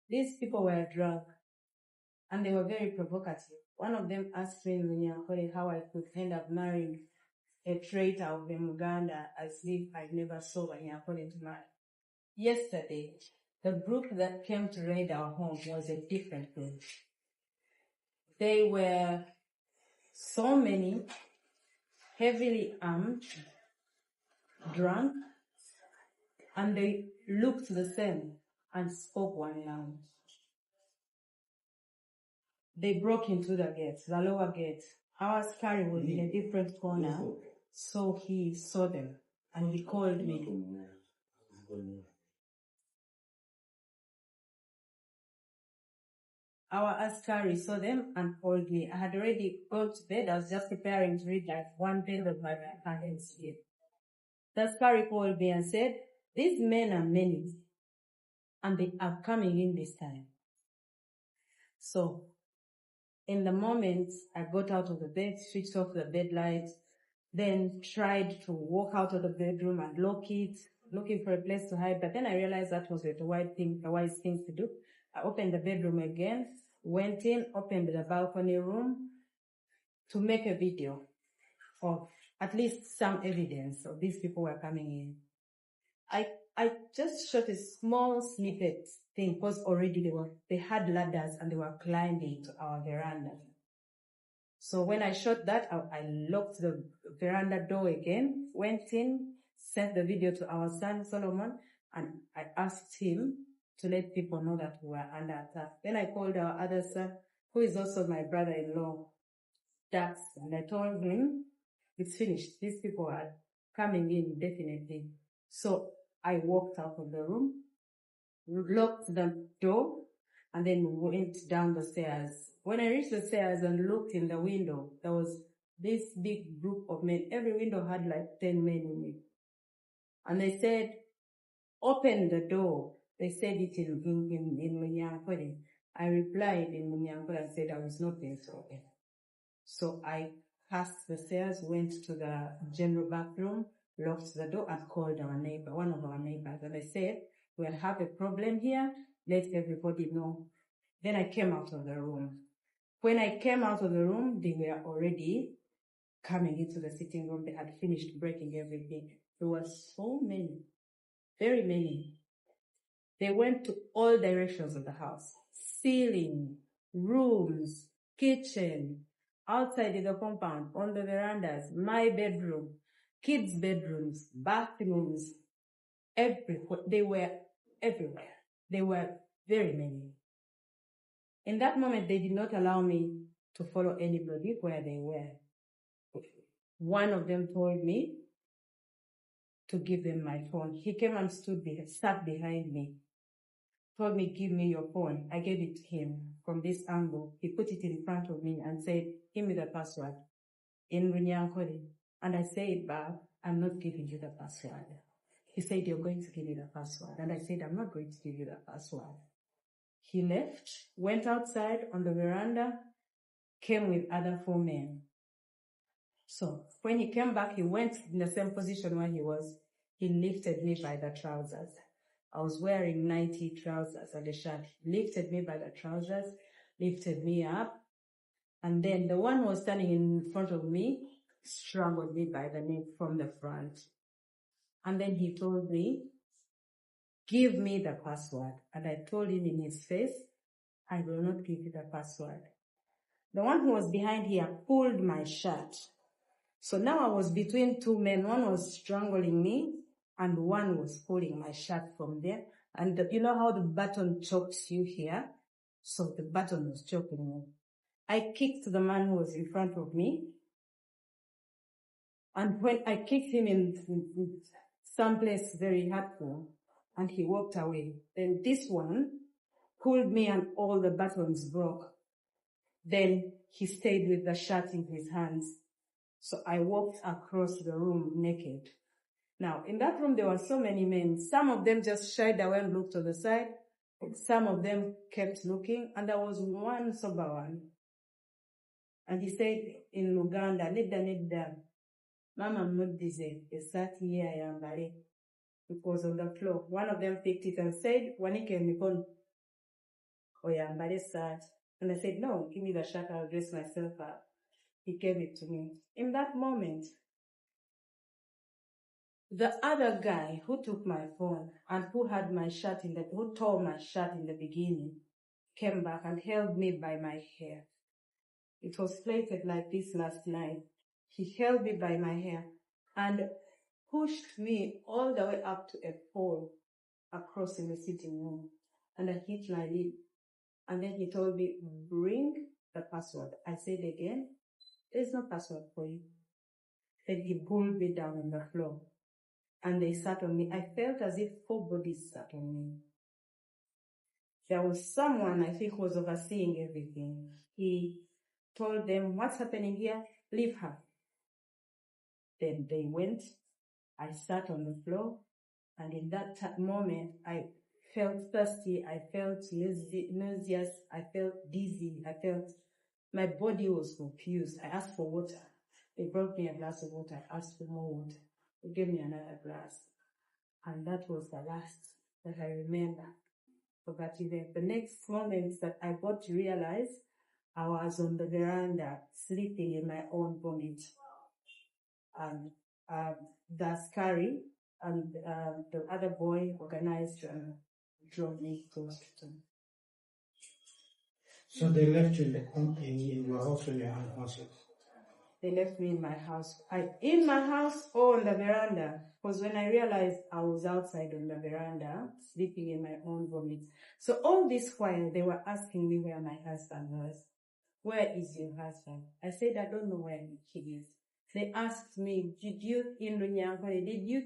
These people were drunk and they were very provocative. One of them asked me how I could end up marrying a traitor of the Muganda as if I never saw Nyakole to marry. Yesterday, the group that came to raid our home was a different group. They were so many, heavily armed, drunk, and they looked the same and spoke one language. They broke into the gates, the lower gate. Our askari was in a different corner, so he saw them and he called me. Our askari saw them and called me. I had already gone to bed. I was just preparing to read like one page of my parents' sleep. The askari called me and said, "These men are many, and they are coming in this time." So, in the moment, I got out of the bed, switched off the bed light, then tried to walk out of the bedroom and lock it, looking for a place to hide. But then I realized that was a wise thing to do. I opened the bedroom again, went in, opened the balcony room to make a video of at least some evidence of these people were coming in. I just shot a small snippet thing because already they had ladders and they were climbing to our veranda. So when I shot that, I locked the veranda door again, went in, sent the video to our son Solomon, and I asked him to let people know that we were under attack. Then I called our other son, who is also my brother-in-law, Dax, and I told him, it's finished. These people are coming in definitely. So I walked out of the room, locked the door, and then went down the stairs. When I reached the stairs and looked in the window, there was this big group of men. Every window had like 10 men in it. And they said, "Open the door." They said it in Munyankole. I replied in Munyankole and said I was not going to open. So I passed the stairs, went to the general bathroom, locked the door, and called our neighbor, one of our neighbors. And I said, "We'll have a problem here. Let everybody know." Then I came out of the room. When I came out of the room, they were already coming into the sitting room. They had finished breaking everything. There were so many, very many. They went to all directions of the house. Ceiling, rooms, kitchen, outside in the compound, on the verandas, my bedroom, kids' bedrooms, bathrooms, everywhere. They were everywhere. They were very many. In that moment, they did not allow me to follow anybody where they were. One of them told me to give them my phone. He came and sat behind me, told me, "Give me your phone." I gave it to him from this angle. He put it in front of me and said, "Give me the password," in Runyankole. And I said back, "I'm not giving you the password." He said, "You're going to give me the password." And I said, "I'm not going to give you the password." He left, went outside on the veranda, came with other 4 men. So when he came back, he went in the same position where he was. He lifted me by the trousers. I was wearing 90 trousers and a shirt. He lifted me by the trousers, lifted me up, and then the one who was standing in front of me strangled me by the neck from the front. And then he told me, "Give me the password." And I told him in his face, "I will not give you the password." The one who was behind here pulled my shirt. So now I was between 2 men. One was strangling me and one was pulling my shirt from there. And you know how the button chokes you here? So the button was choking me. I kicked the man who was in front of me. And when I kicked him in someplace very hurtful, and he walked away, then this one pulled me and all the buttons broke. Then he stayed with the shirt in his hands. So I walked across the room naked. Now, in that room, there were so many men. Some of them just shied away and looked to the side. Some of them kept looking. And there was one sober one. And he said in Uganda, "Nedda, Mama Mudize, the sat here yambale." It was on the floor. One of them picked it and said, "Wanike Nikon." oh yeah, I'm very sad. And I said, no, give me the shirt, I'll dress myself up. He gave it to me. In that moment, the other guy who took my phone and who tore my shirt in the beginning, came back and held me by my hair. It was plaited like this last night. He held me by my hair and pushed me all the way up to a pole across in the sitting room. And I hit my lip. And then he told me, bring the password. I said again, there's no password for you. Then he pulled me down on the floor. And they sat on me. I felt as if 4 bodies sat on me. There was someone, I think, who was overseeing everything. He told them, what's happening here? Leave her. Then they went. I sat on the floor. And in that moment, I felt thirsty. I felt nauseous. I felt dizzy. My body was confused. I asked for water. They brought me a glass of water. I asked for more water. They gave me another glass. And that was the last that I remember of that event. The next moment that I got to realize, I was on the veranda sleeping in my own vomit. And the askari and the other boy organized and drove me to hospital. So they left you in your house or your house? They left me in my house. In my house or on the veranda. Because when I realized I was outside on the veranda, sleeping in my own vomit. So all this while, they were asking me where my husband was. Where is your husband? I said, I don't know where he is. They asked me, did you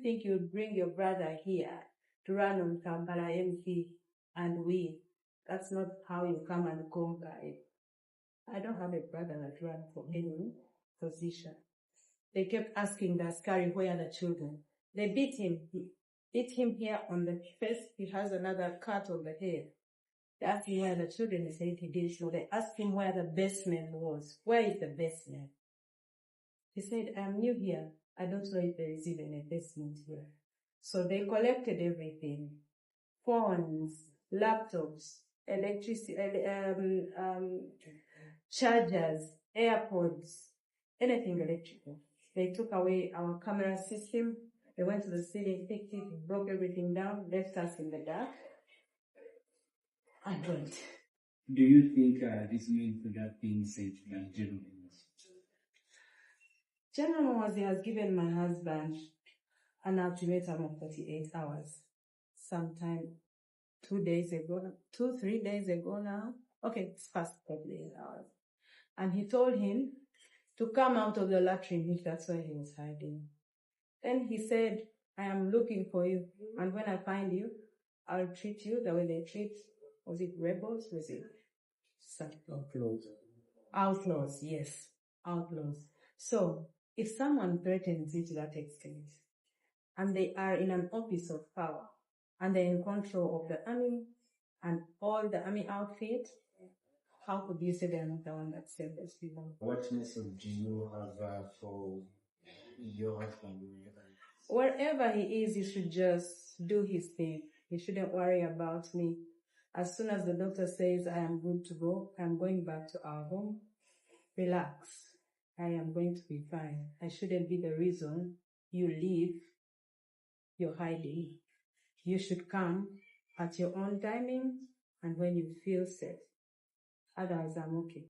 think you would bring your brother here to run on Kampala MP and win? That's not how you come and conquer it. I don't have a brother that ran for any position. They kept asking the askari, where are the children? They beat him. Beat him here on the face. He has another cut on the head. They asked him where the children. He said he didn't know. They asked him where the basement was. Where is the basement? He said, I'm new here. I don't know if there is even a basement here. So they collected everything. Phones, laptops, electricity, chargers, AirPods, anything electrical. They took away our camera system. They went to the ceiling, picked it, broke everything down, left us in the dark. I went. Do you think this means that being said to be genuine? General Mwazi has given my husband an ultimatum of 48 hours. Sometime 3 days ago now. Okay, it's past 48 hours. And he told him to come out of the latrine if that's where he was hiding. Then he said, I am looking for you. And when I find you, I'll treat you the way they treat, was it rebels? Was it Outlaws? Outlaws, yes. Outlaws. So, if someone threatens you to that extent, and they are in an office of power, and they're in control of the army, and all the army outfit, how could you say they're not the one that saved those people? What message do you have for your husband? Wherever he is, he should just do his thing. He shouldn't worry about me. As soon as the doctor says I am good to go, I'm going back to our home. Relax. I am going to be fine. I shouldn't be the reason you leave. You're hiding. You should come at your own timing and when you feel safe. Otherwise, I'm okay.